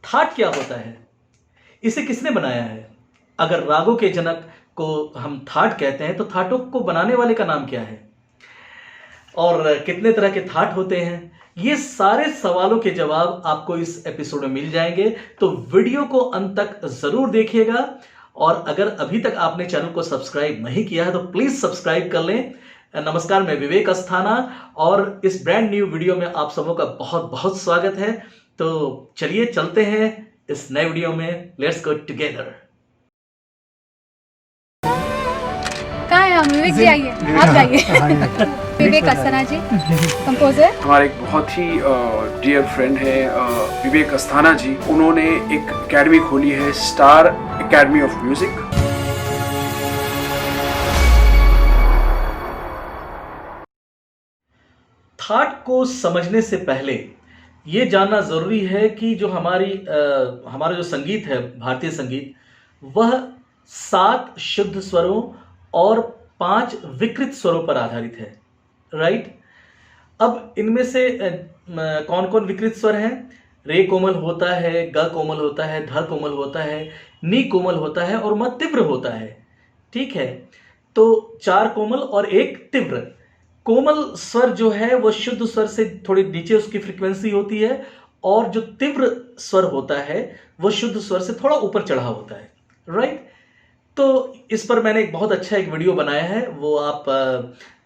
That क्या होता है, इसे किसने बनाया है? अगर रागों के जनक को हम थाट कहते हैं तो थाटों को बनाने वाले का नाम क्या है? और कितने तरह के थाट होते हैं? ये सारे सवालों के जवाब आपको इस एपिसोड में मिल जाएंगे, तो वीडियो को अंत तक जरूर देखिएगा। और अगर अभी तक आपने चैनल को सब्सक्राइब नहीं किया है तो प्लीज सब्सक्राइब कर लें। नमस्कार, मैं विवेक अस्थाना और इस ब्रांड न्यू वीडियो में आप सबों का बहुत बहुत स्वागत है। तो चलिए चलते हैं इस नए वीडियो में। Let's go together. कहाँ है हम? विवेक जी आइए, आप गाइए। विवेक अस्थाना जी कंपोजर। हमारे एक बहुत ही डियर फ्रेंड है विवेक अस्थाना जी। उन्होंने एक एकेडमी खोली है, स्टार एकेडमी ऑफ म्यूजिक। थाट को समझने से पहले ये जानना जरूरी है कि जो हमारा जो संगीत है, भारतीय संगीत, वह 7 शुद्ध स्वरों और 5 विकृत स्वरों पर आधारित है। राइट? अब इनमें से कौन कौन विकृत स्वर हैं? रे कोमल होता है, ग कोमल होता है, ध कोमल होता है, नी कोमल होता है और म तीव्र होता है। ठीक है, तो 4 कोमल और 1 तीव्र। कोमल स्वर जो है वो शुद्ध स्वर से थोड़ी नीचे उसकी फ्रीक्वेंसी होती है, और जो तीव्र स्वर होता है वो शुद्ध स्वर से थोड़ा ऊपर चढ़ा होता है। राइट? तो इस पर मैंने एक बहुत अच्छा एक वीडियो बनाया है, वो आप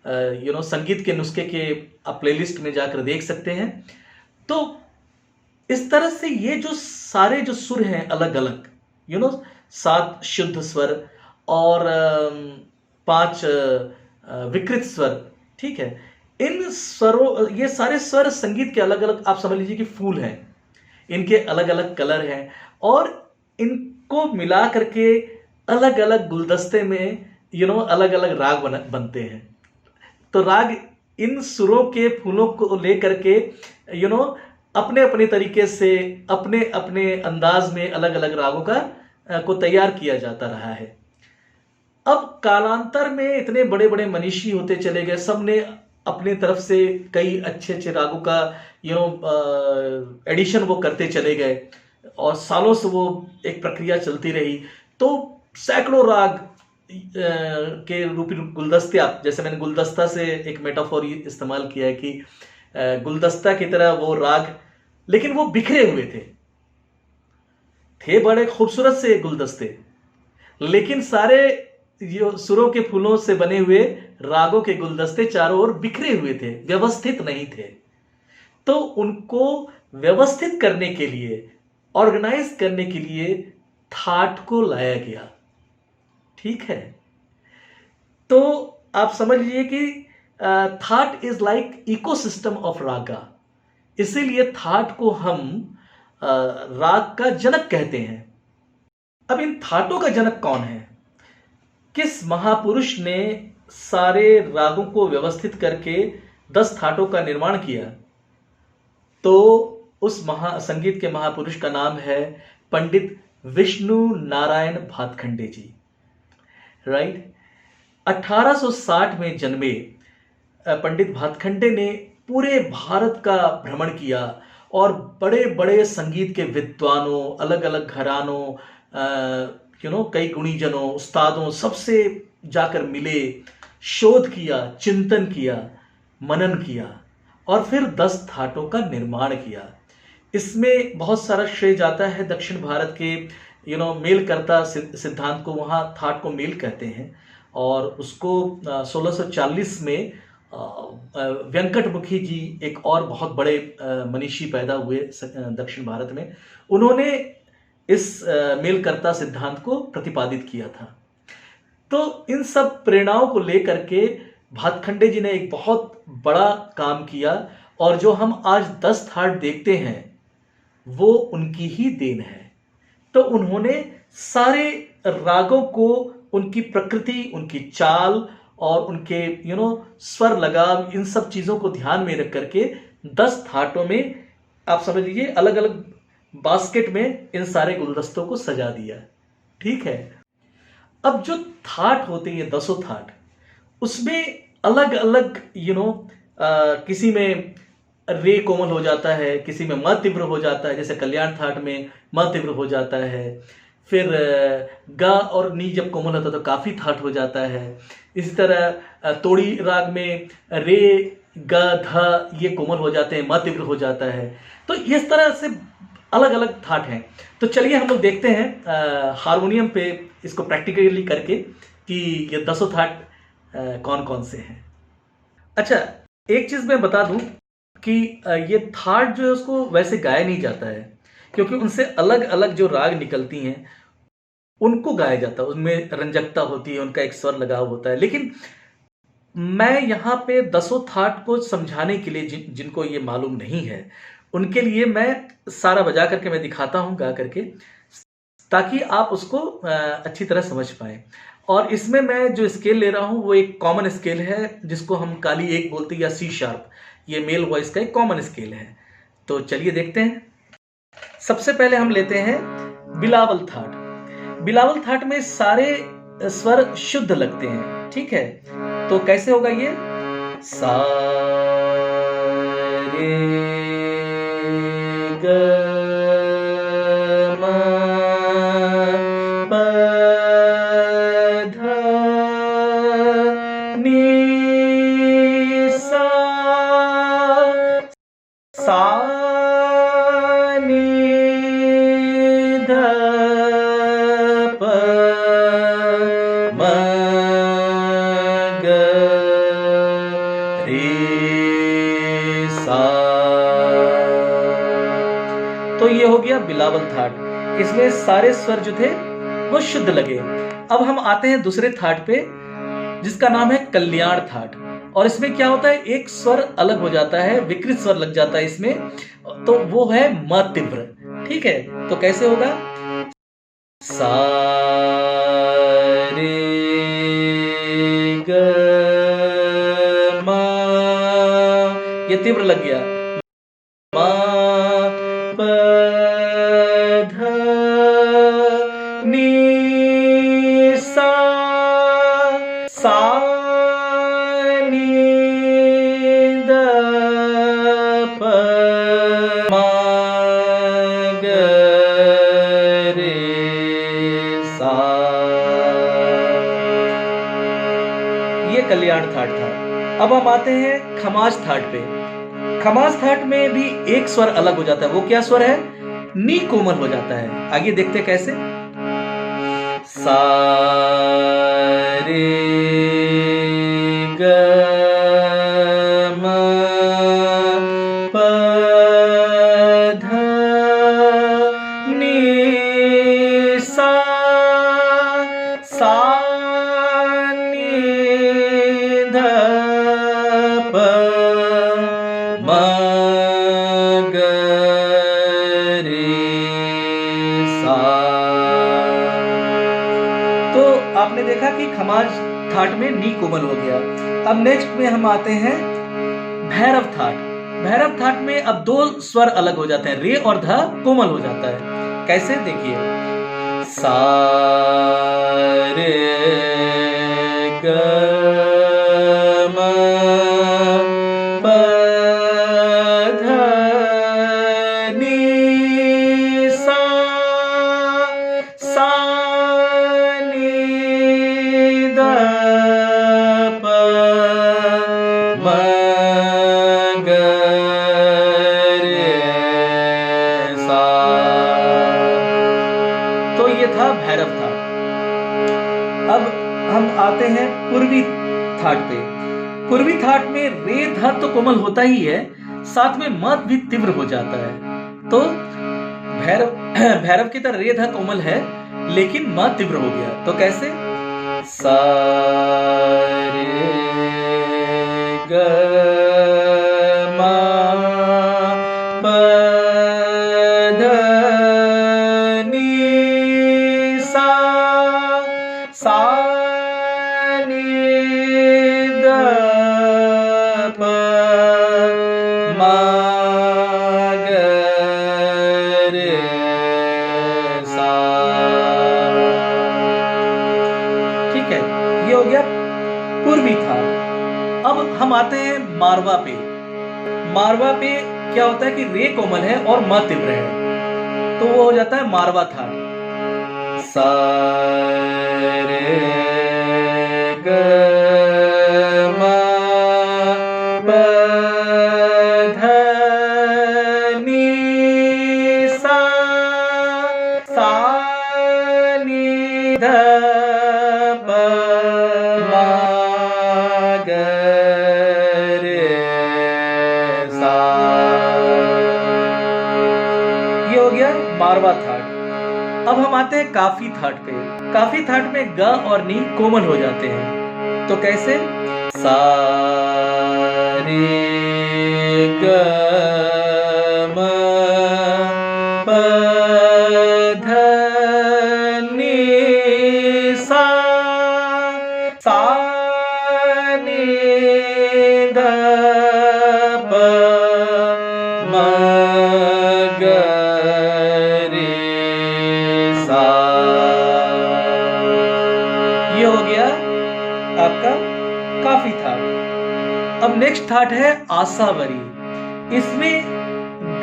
संगीत के नुस्खे के आप प्लेलिस्ट में जाकर देख सकते हैं। तो इस तरह से ये जो सारे जो सुर हैं अलग अलग, 7 शुद्ध स्वर और 5 विकृत स्वर, ठीक है, इन स्वरों, ये सारे स्वर संगीत के अलग अलग, आप समझ लीजिए कि फूल हैं, इनके अलग अलग कलर हैं, और इनको मिला करके अलग अलग गुलदस्ते में अलग अलग राग बनते हैं। तो राग इन सुरों के फूलों को लेकर के अपने अपने तरीके से अपने अपने अंदाज में अलग अलग रागों को तैयार किया जाता रहा है। अब कालांतर में इतने बड़े बड़े मनीषी होते चले गए, सब ने अपने तरफ से कई अच्छे अच्छे रागों का एडिशन वो करते चले गए, और सालों से वो एक प्रक्रिया चलती रही। तो सैकड़ों राग के रूपी गुलदस्ते, आप जैसे मैंने गुलदस्ता से एक मेटाफोर इस्तेमाल किया है कि गुलदस्ता की तरह वो राग, लेकिन वो बिखरे हुए थे बड़े खूबसूरत से गुलदस्ते, लेकिन सारे सुरों के फूलों से बने हुए रागों के गुलदस्ते चारों ओर बिखरे हुए थे, व्यवस्थित नहीं थे। तो उनको व्यवस्थित करने के लिए, ऑर्गेनाइज करने के लिए थाट को लाया गया। ठीक है, तो आप समझ लीजिए कि thaat is like ecosystem of raga, इसीलिए थाट को हम राग का जनक कहते हैं। अब इन थाटों का जनक कौन है? किस महापुरुष ने सारे रागों को व्यवस्थित करके 10 थाटों का निर्माण किया? तो उस संगीत के महापुरुष का नाम है पंडित विष्णु नारायण भातखंडे जी। राइट? 1860 में जन्मे पंडित भातखंडे ने पूरे भारत का भ्रमण किया, और बड़े बड़े संगीत के विद्वानों, अलग अलग घरानों, कई गुणीजनों, उस्तादों, सबसे जाकर मिले, शोध किया, चिंतन किया, मनन किया, और फिर 10 थाटों का निर्माण किया। इसमें बहुत सारा श्रेय जाता है दक्षिण भारत के मेलकर्ता सिद्धांत को, वहाँ थाट को मेल कहते हैं, और उसको 1640 में व्यंकटमुखी जी, एक और बहुत बड़े मनीषी पैदा हुए दक्षिण भारत में, उन्होंने इस मेलकर्ता सिद्धांत को प्रतिपादित किया था। तो इन सब प्रेरणाओं को लेकर के भातखंडे जी ने एक बहुत बड़ा काम किया, और जो हम आज 10 थाट देखते हैं वो उनकी ही देन है। तो उन्होंने सारे रागों को, उनकी प्रकृति, उनकी चाल और उनके स्वर लगाव, इन सब चीजों को ध्यान में रख करके 10 थाटों में, आप समझ लीजिए, अलग अलग बास्केट में इन सारे गुलदस्तों को सजा दिया। ठीक है, अब जो थाट होते हैं, 10 थाट, उसमें अलग अलग किसी में रे कोमल हो जाता है, किसी में म तीव्र हो जाता है, जैसे कल्याण थाट में म तीव्र हो जाता है। फिर ग और नी जब कोमल होता है तो काफी थाट हो जाता है। इसी तरह तोड़ी राग में रे ग ध ये कोमल हो जाते हैं, म तीव्र हो जाता है। तो इस तरह से अलग अलग थाट हैं। तो चलिए हम लोग देखते हैं हारमोनियम पे इसको प्रैक्टिकली करके कि ये 10 थाट कौन कौन से हैं। अच्छा, एक चीज मैं बता दूं कि ये थाट जो है उसको वैसे गाया नहीं जाता है, क्योंकि उनसे अलग अलग जो राग निकलती हैं उनको गाया जाता है, उनमें रंजकता होती है, उनका एक स्वर लगाव होता है। लेकिन मैं यहाँ पे 10 थाट को समझाने के लिए जिनको ये मालूम नहीं है उनके लिए मैं सारा बजा करके मैं दिखाता हूँ गा करके, ताकि आप उसको अच्छी तरह समझ पाए। और इसमें मैं जो स्केल ले रहा हूँ वो एक कॉमन स्केल है, जिसको हम काली एक बोलते हैं या सी शार्प। ये मेल वॉइस का एक कॉमन स्केल है। तो चलिए देखते हैं। सबसे पहले हम लेते हैं बिलावल थाट। बिलावल थाट में सारे स्वर शुद्ध लगते हैं, ठीक है। तो कैसे होगा ये? सा रे ग म प ध नि सा सा नि ध प म ग रे सा। तो ये हो गया बिलावल थाट। इसमें सारे स्वर जो थे वो शुद्ध लगे। अब हम आते हैं दूसरे थाट पे, जिसका नाम है कल्याण थाट। और इसमें क्या होता है, एक स्वर अलग हो जाता है, विकृत स्वर लग जाता है इसमें, तो वो है म तीव्र, ठीक है। तो कैसे होगा? सा रे ग म, ये तीव्र लग गया। म प ध नि सा सा नि द प म ग रे सा। ये कल्याण थाट था। अब हम आते हैं खमाज थाट पे। खमाज थाट में भी एक स्वर अलग हो जाता है। वो क्या स्वर है? नी कोमल हो जाता है। आगे देखते हैं कैसे। सा रे ग म प ध नि सा सा नि ध प म ग रे सा। तो आपने देखा कि खमाज थाट में नी कोमल हो गया। अब नेक्स्ट में हम आते हैं भैरव थाट। भैरव थाट में अब दो स्वर अलग हो जाते हैं, रे और ध कोमल हो जाता है। कैसे? देखिए, सा रे ग म प ध नि सा सा नि द प म ग रे सा। तो ये था भैरव थाट। अब हम आते हैं पूर्वी थाट पे। पूर्वी थाट में रे ध तो कोमल होता ही है, साथ में म भी तीव्र हो जाता है। तो भैरव की तरह रे ध कोमल है, लेकिन म तीव्र हो गया। तो कैसे? सा रे ग म प ध नि सा सा नि द प म ग रे सा। ठीक है, ये हो गया पूर्वी थाट। अब हम आते हैं मारवा पे। मारवा पे क्या होता है कि रे कोमल है और म तीव्र है, तो वो हो जाता है मारवा थाट। सा रे ग म प ध नि सा, सा नि ध प म ग रे सा। ये हो गया मारवा थाट। अब हम आते हैं काफी थाट पे। काफी थाट में ग और नी कोमल हो जाते हैं, तो कैसे? सा रे ग म प ध नि सा, सा नि ध प म ग रे सा। ये हो गया आपका काफी थाट। अब नेक्स्ट थाट है आसावरी। इसमें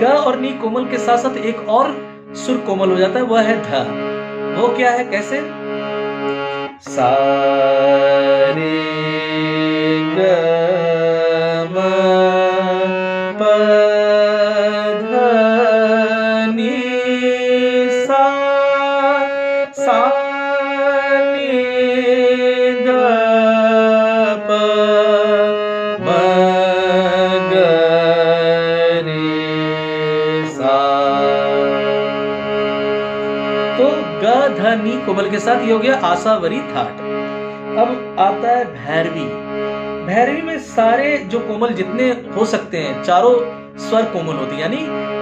ग और नी कोमल के साथ साथ एक और सुर कोमल हो जाता है, वह है ध। वो क्या है, कैसे? सा रे ग म प ध नि सा, सा नि ध प म ग रे सा। तो ग ध नी कोमल के साथ ये हो गया आसावरी थाट। अब आता है भैरवी। भैरवी में सारे जो कोमल जितने हो सकते हैं, चारों स्वर कोमल होते हैं, यानी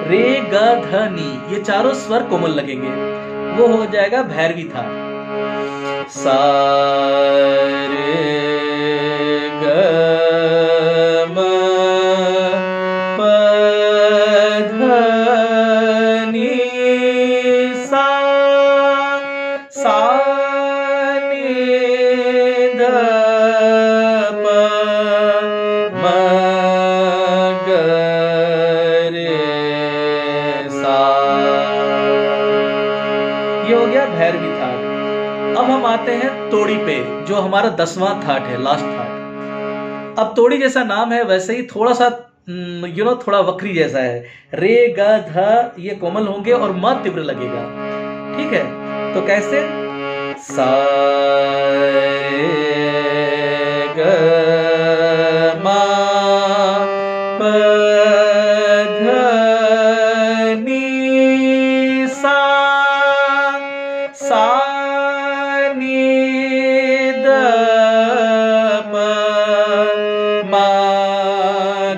रे ग ध नी ये चारों स्वर कोमल लगेंगे, वो हो जाएगा भैरवी थाट। सा रे ग म प ध नि सा, सा नि ध प म ग रे सा। ये हो गया भैरवी थाट। अब हम आते हैं तोड़ी पे, जो हमारा 10वां थाट है, लास्ट थाट। अब तोड़ी जैसा नाम है वैसे ही थोड़ा सा थोड़ा वक्री जैसा है। रे ग ध ये कोमल होंगे और म तीव्र लगेगा, ठीक है? तो कैसे? सा रे ग म प ध नि सा, सा नि ध प म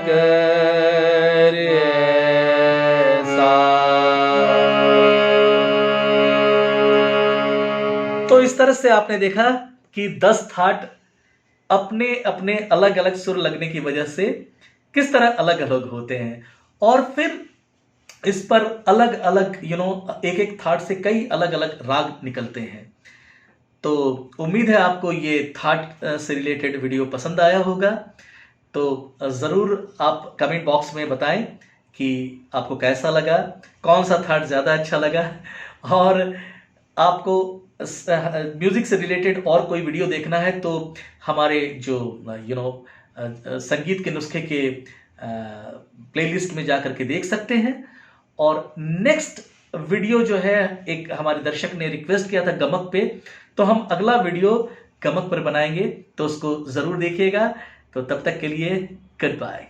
ग रे सा। तो इस तरह से आपने देखा कि 10 थाट अपने अपने अलग अलग सुर लगने की वजह से किस तरह अलग अलग होते हैं, और फिर इस पर अलग अलग एक एक थाट से कई अलग अलग राग निकलते हैं। तो उम्मीद है आपको ये थाट से रिलेटेड वीडियो पसंद आया होगा। तो ज़रूर आप कमेंट बॉक्स में बताएं कि आपको कैसा लगा, कौन सा थाट ज़्यादा अच्छा लगा, और आपको म्यूज़िक से रिलेटेड और कोई वीडियो देखना है तो हमारे जो संगीत के नुस्खे के प्लेलिस्ट में जाकर के देख सकते हैं। और नेक्स्ट वीडियो जो है, एक हमारे दर्शक ने रिक्वेस्ट किया था गमक पे, तो हम अगला वीडियो गमक पर बनाएंगे, तो उसको ज़रूर देखिएगा। तो तब तक के लिए गुड बाय।